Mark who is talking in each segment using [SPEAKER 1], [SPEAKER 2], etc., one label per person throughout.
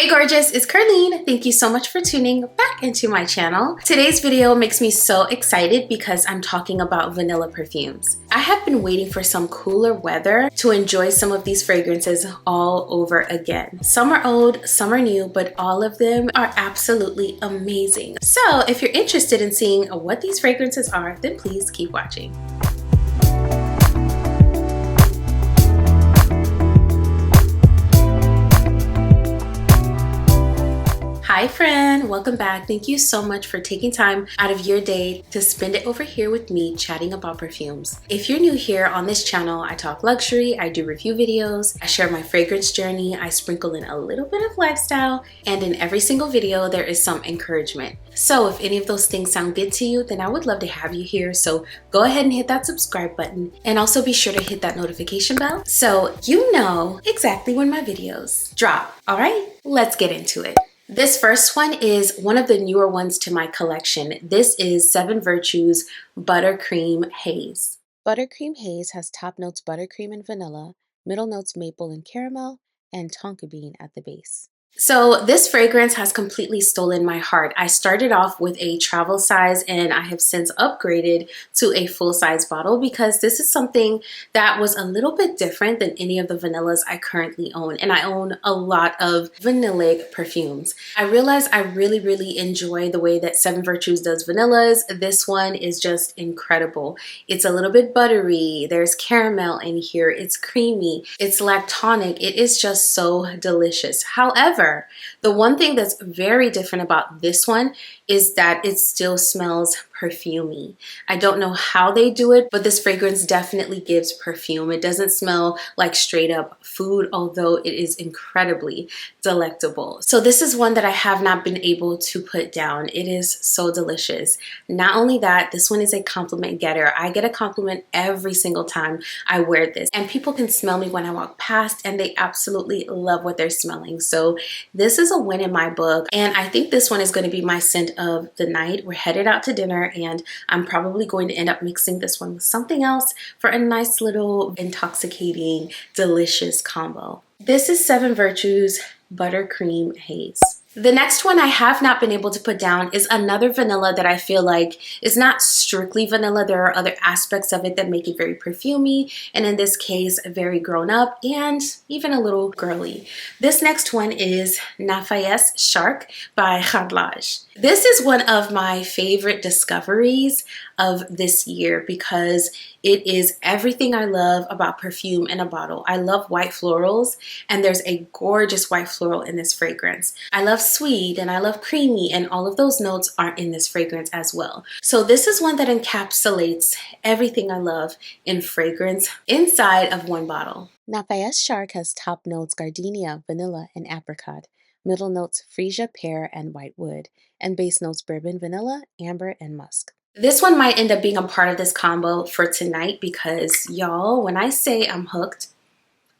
[SPEAKER 1] Hey gorgeous, it's Ker-leen. Thank you so much for tuning back into my channel. Today's video makes me so excited because I'm talking about vanilla perfumes. I have been waiting for some cooler weather to enjoy some of these fragrances all over again. Some are old, some are new, but all of them are absolutely amazing. So if you're interested in seeing what these fragrances are, then please keep watching. Hi friend, welcome back. Thank you so much for taking time out of your day to spend it over here with me chatting about perfumes. If you're new here on this channel, I talk luxury, I do review videos, I share my fragrance journey, I sprinkle in a little bit of lifestyle, and in every single video there is some encouragement. So if any of those things sound good to you, then I would love to have you here. So go ahead and hit that subscribe button and also be sure to hit that notification bell so you know exactly when my videos drop. All right, let's get into it. This first one is one of the newer ones to my collection. This is 7 Virtues Buttercream Haze. Buttercream Haze has top notes buttercream and vanilla, middle notes maple and caramel, and tonka bean at the base. So this fragrance has completely stolen my heart. I started off with a travel size and I have since upgraded to a full size bottle because this is something that was a little bit different than any of the vanillas I currently own. And I own a lot of vanillic perfumes. I realized I really enjoy the way that 7 Virtues does vanillas. This one is just incredible. It's a little bit buttery. There's caramel in here. It's creamy. It's lactonic. It is just so delicious. However, the one thing that's very different about this one is that it still smells perfumey. I don't know how they do it, but this fragrance definitely gives perfume. It doesn't smell like straight up food, although it is incredibly delectable. So this is one that I have not been able to put down. It is so delicious. Not only that, this one is a compliment getter. I get a compliment every single time I wear this, and people can smell me when I walk past and they absolutely love what they're smelling. So this is a win in my book, and I think this one is going to be my scent of the night. We're headed out to dinner and I'm probably going to end up mixing this one with something else for a nice little intoxicating, delicious combo. This is 7 Virtues Buttercream Haze. The next one I have not been able to put down is another vanilla that I feel like is not strictly vanilla. There are other aspects of it that make it very perfumey, and in this case, very grown up and even a little girly. This next one is Nafais Al-Sharq by Hekayat. This is one of my favorite discoveries of this year because it is everything I love about perfume in a bottle. I love white florals, and there's a gorgeous white floral in this fragrance. I love sweet and I love creamy, and all of those notes are in this fragrance as well. So this is one that encapsulates everything I love in fragrance inside of one bottle. Nafais Al-Sharq has top notes gardenia, vanilla, and apricot, middle notes freesia, pear, and white wood, and base notes bourbon, vanilla, amber, and musk. This one might end up being a part of this combo for tonight because y'all, when I say I'm hooked,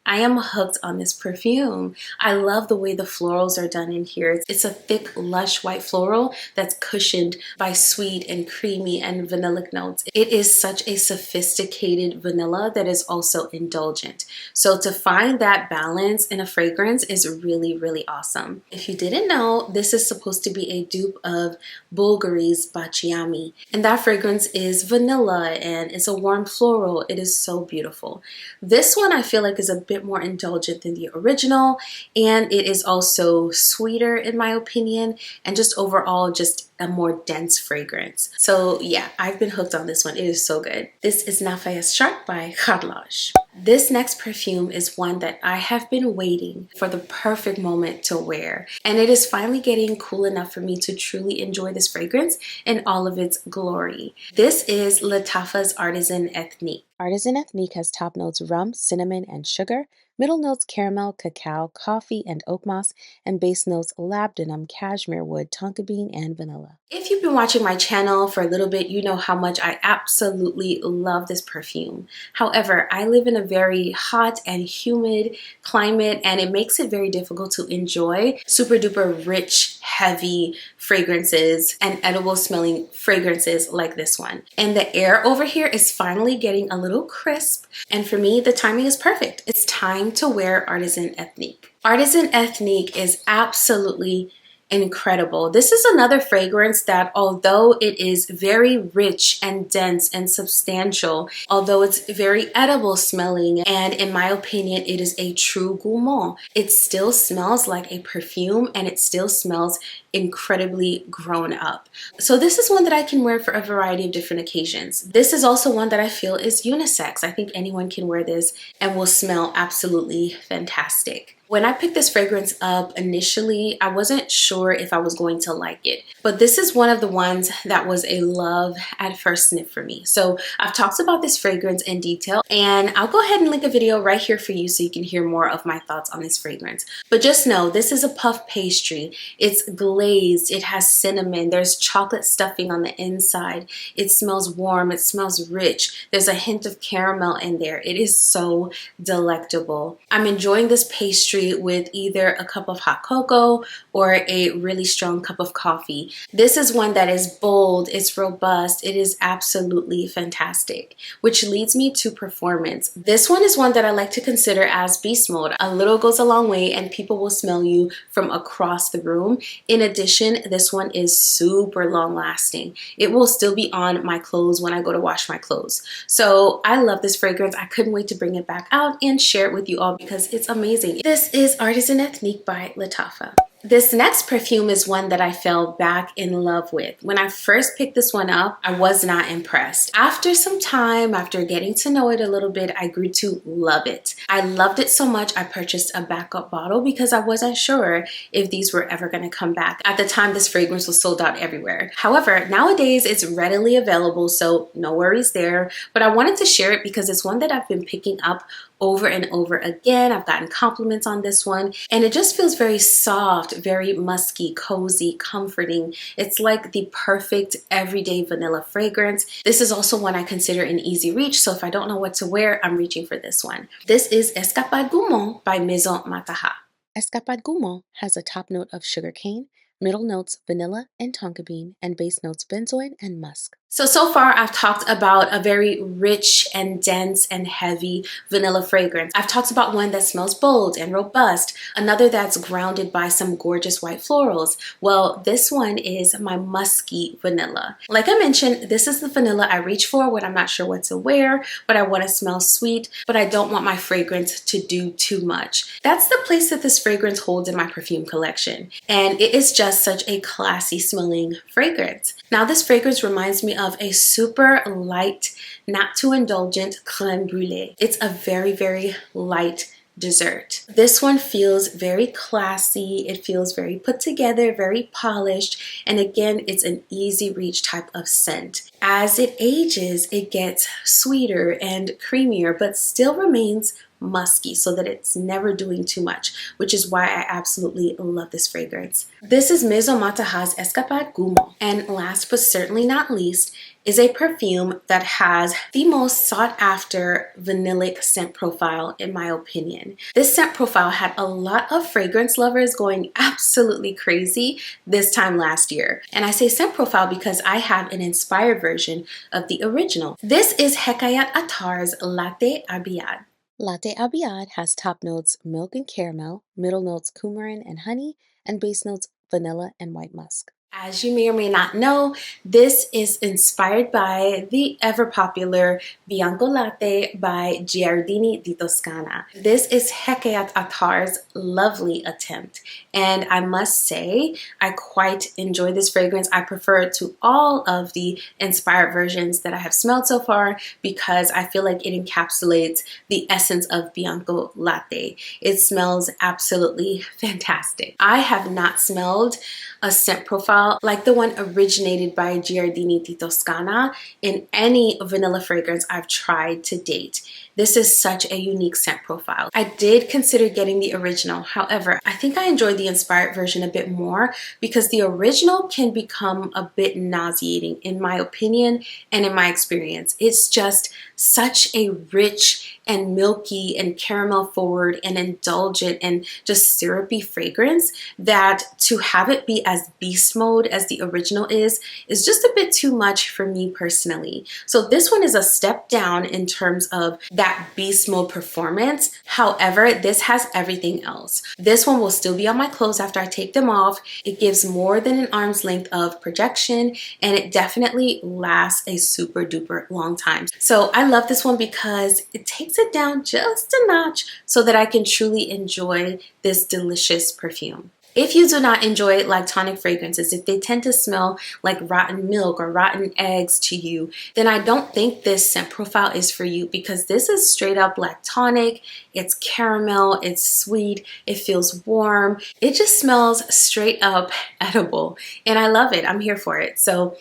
[SPEAKER 1] I am hooked on this perfume. I love the way the florals are done in here. It's a thick, lush white floral that's cushioned by sweet and creamy and vanillic notes. It is such a sophisticated vanilla that is also indulgent. So to find that balance in a fragrance is really awesome. If you didn't know, this is supposed to be a dupe of Bulgari's Bacciami. And that fragrance is vanilla and it's a warm floral. It is so beautiful. This one I feel like is a bit more indulgent than the original, and it is also sweeter in my opinion, and just overall just a more dense fragrance. So yeah, I've been hooked on this one. It is so good. This is Nafais Al-Sharq by Hekayat. This next perfume is one that I have been waiting for the perfect moment to wear, and it is finally getting cool enough for me to truly enjoy this fragrance in all of its glory. This is Lattafa's Artisan Ethnique. Artisan Ethnique has top notes rum, cinnamon, and sugar, middle notes caramel, cacao, coffee, and oak moss, and base notes labdanum, cashmere wood, tonka bean, and vanilla. If you've been watching my channel for a little bit, you know how much I absolutely love this perfume. However, I live in a very hot and humid climate, and it makes it very difficult to enjoy super duper rich, heavy fragrances and edible smelling fragrances like this one. And the air over here is finally getting a little crisp, and for me, the timing is perfect. It's time to wear Artisan Ethnique. Artisan Ethnique is absolutely incredible. This is another fragrance that, although it is very rich and dense and substantial, although it's very edible smelling, and in my opinion it is a true gourmand, it still smells like a perfume and it still smells incredibly grown up. So this is one that I can wear for a variety of different occasions. This is also one that I feel is unisex. I think anyone can wear this and will smell absolutely fantastic. When I picked this fragrance up initially, I wasn't sure if I was going to like it, but this is one of the ones that was a love at first sniff for me. So I've talked about this fragrance in detail, and I'll go ahead and link a video right here for you so you can hear more of my thoughts on this fragrance. But just know, this is a puff pastry. It's glazed, it has cinnamon, there's chocolate stuffing on the inside. It smells warm, it smells rich. There's a hint of caramel in there. It is so delectable. I'm enjoying this pastry with either a cup of hot cocoa or a really strong cup of coffee. This is one that is bold, it's robust, it is absolutely fantastic, which leads me to performance. This one is one that I like to consider as beast mode. A little goes a long way and people will smell you from across the room. In addition, this one is super long lasting. It will still be on my clothes when I go to wash my clothes. So I love this fragrance. I couldn't wait to bring it back out and share it with you all because it's amazing. This is Artisan Ethnique by Lattafa. This next perfume is one that I fell back in love with. When I first picked this one up, I was not impressed. After some time, after getting to know it a little bit, I grew to love it. I loved it so much, I purchased a backup bottle because I wasn't sure if these were ever going to come back. At the time, this fragrance was sold out everywhere. However, nowadays it's readily available, so no worries there. But I wanted to share it because it's one that I've been picking up over and over again. I've gotten compliments on this one, and it just feels very soft, very musky, cozy, comforting. It's like the perfect everyday vanilla fragrance. This is also one I consider an easy reach, so if I don't know what to wear, I'm reaching for this one. This is Escapade Gourmande by Maison Mataha. Escapade Gourmande has a top note of sugarcane, middle notes vanilla and tonka bean, and base notes benzoin and musk. So far I've talked about a very rich and dense and heavy vanilla fragrance. I've talked about one that smells bold and robust, another that's grounded by some gorgeous white florals. Well, this one is my musky vanilla. Like I mentioned, this is the vanilla I reach for when I'm not sure what to wear, but I want to smell sweet, but I don't want my fragrance to do too much. That's the place that this fragrance holds in my perfume collection, and it is just such a classy smelling fragrance. Now this fragrance reminds me of a super light, not too indulgent crème brûlée. It's a very, very light dessert. This one feels very classy. It feels very put together, very polished, and again, it's an easy reach type of scent. As it ages, it gets sweeter and creamier, but still remains musky so that it's never doing too much, which is why I absolutely love this fragrance. This is Maison Mataha's Escapade Gourmande. And last but certainly not least is a perfume that has the most sought after vanillic scent profile in my opinion. This scent profile had a lot of fragrance lovers going absolutely crazy this time last year. And I say scent profile because I have an inspired version of the original. This is Hekayat Attar's Latte Abyad. Latte Abyad has top notes milk and caramel, middle notes coumarin and honey, and base notes vanilla and white musk. As you may or may not know, this is inspired by the ever popular Bianco Latte by Giardini di Toscana. This is Hekayat Attar's lovely attempt, and I must say I quite enjoy this fragrance. I prefer it to all of the inspired versions that I have smelled so far because I feel like it encapsulates the essence of Bianco Latte. It smells absolutely fantastic. I have not smelled a scent profile like the one originated by Giardini di Toscana in any vanilla fragrance I've tried to date. This is such a unique scent profile. I did consider getting the original. However, I think I enjoyed the inspired version a bit more because the original can become a bit nauseating in my opinion and in my experience. It's just such a rich and milky and caramel forward and indulgent and just syrupy fragrance, that to have it be as beast mode as the original is just a bit too much for me personally. So this one is a step down in terms of that beast mode performance. However, this has everything else. This one will still be on my clothes after I take them off. It gives more than an arm's length of projection, and it definitely lasts a super duper long time. So I love this one because it takes it down just a notch so that I can truly enjoy this delicious perfume. If you do not enjoy lactonic fragrances, if they tend to smell like rotten milk or rotten eggs to you, then I don't think this scent profile is for you, because this is straight up lactonic. It's caramel, it's sweet, it feels warm. It just smells straight up edible, and I love it. I'm here for it. So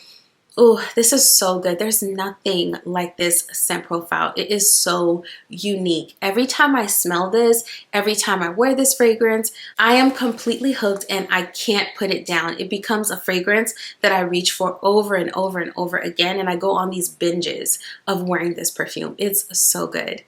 [SPEAKER 1] oh, this is so good. There's nothing like this scent profile. It is so unique. Every time I smell this, every time I wear this fragrance, I am completely hooked and I can't put it down. It becomes a fragrance that I reach for over and over and over again, and I go on these binges of wearing this perfume. It's so good.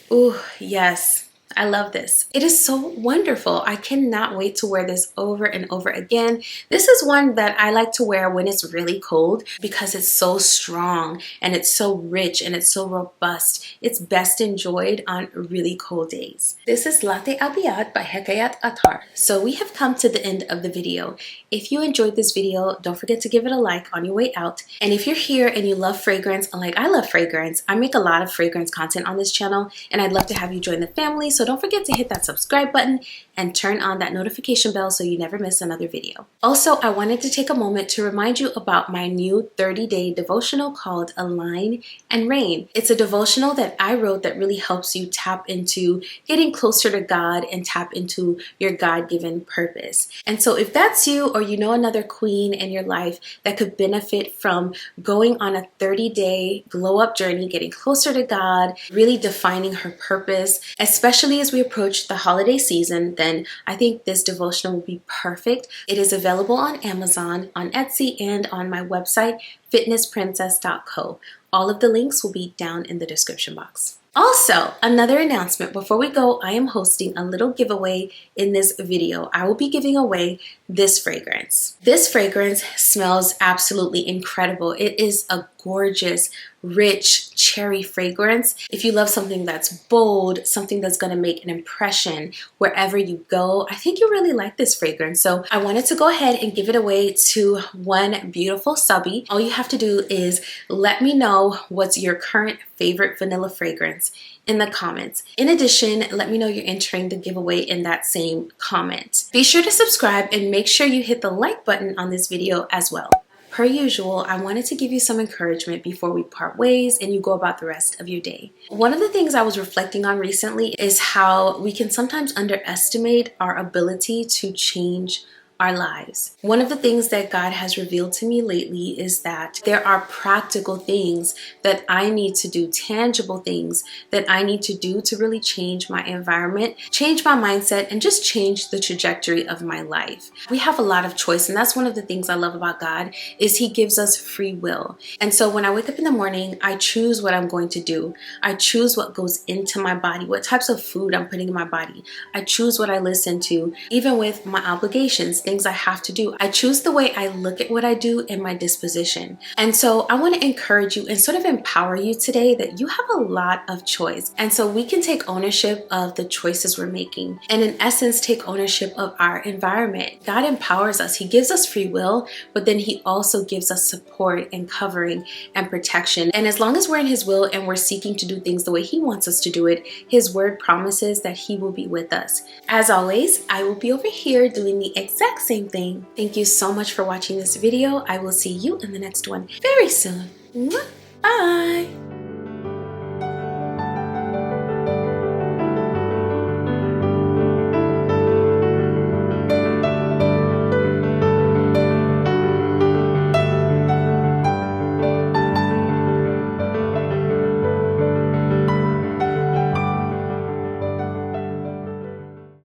[SPEAKER 1] Oh, yes. I love this. It is so wonderful. I cannot wait to wear this over and over again. This is one that I like to wear when it's really cold because it's so strong and it's so rich and it's so robust. It's best enjoyed on really cold days. This is Latte Abyad by Hekayat Attar. So we have come to the end of the video. If you enjoyed this video, don't forget to give it a like on your way out. And if you're here and you love fragrance, like I love fragrance, I make a lot of fragrance content on this channel, and I'd love to have you join the family. So don't forget to hit that subscribe button and turn on that notification bell so you never miss another video. Also, I wanted to take a moment to remind you about my new 30-day devotional called Align and Reign. It's a devotional that I wrote that really helps you tap into getting closer to God and tap into your God-given purpose. And so if that's you, or you know another queen in your life that could benefit from going on a 30-day glow-up journey, getting closer to God, really defining her purpose, especially as we approach the holiday season, then I think this devotional will be perfect. It is available on Amazon, on Etsy, and on my website, fitnessprincess.co. All of the links will be down in the description box. Also, another announcement before we go, I am hosting a little giveaway in this video. I will be giving away this fragrance. This fragrance smells absolutely incredible. It is a gorgeous, rich cherry fragrance. If you love something that's bold, something that's going to make an impression wherever you go, I think you really like this fragrance. So I wanted to go ahead and give it away to one beautiful subby. All you have to do is let me know what's your current favorite vanilla fragrance in the comments. In addition, let me know you're entering the giveaway in that same comment. Be sure to subscribe and make sure you hit the like button on this video as well. Per usual, I wanted to give you some encouragement before we part ways and you go about the rest of your day. One of the things I was reflecting on recently is how we can sometimes underestimate our ability to change our lives. One of the things that God has revealed to me lately is that there are practical things that I need to do, tangible things that I need to do to really change my environment, change my mindset, and just change the trajectory of my life. We have a lot of choice, and that's one of the things I love about God is He gives us free will. And so when I wake up in the morning, I choose what I'm going to do. I choose what goes into my body, what types of food I'm putting in my body. I choose what I listen to, even with my obligations, things I have to do. I choose the way I look at what I do and my disposition. And so I want to encourage you and sort of empower you today that you have a lot of choice. And so we can take ownership of the choices we're making and in essence take ownership of our environment. God empowers us. He gives us free will, but then He also gives us support and covering and protection. And as long as we're in His will and we're seeking to do things the way He wants us to do it, His word promises that He will be with us. As always, I will be over here doing the exact same thing. Thank you so much for watching this video. I will see you in the next one very soon. Bye!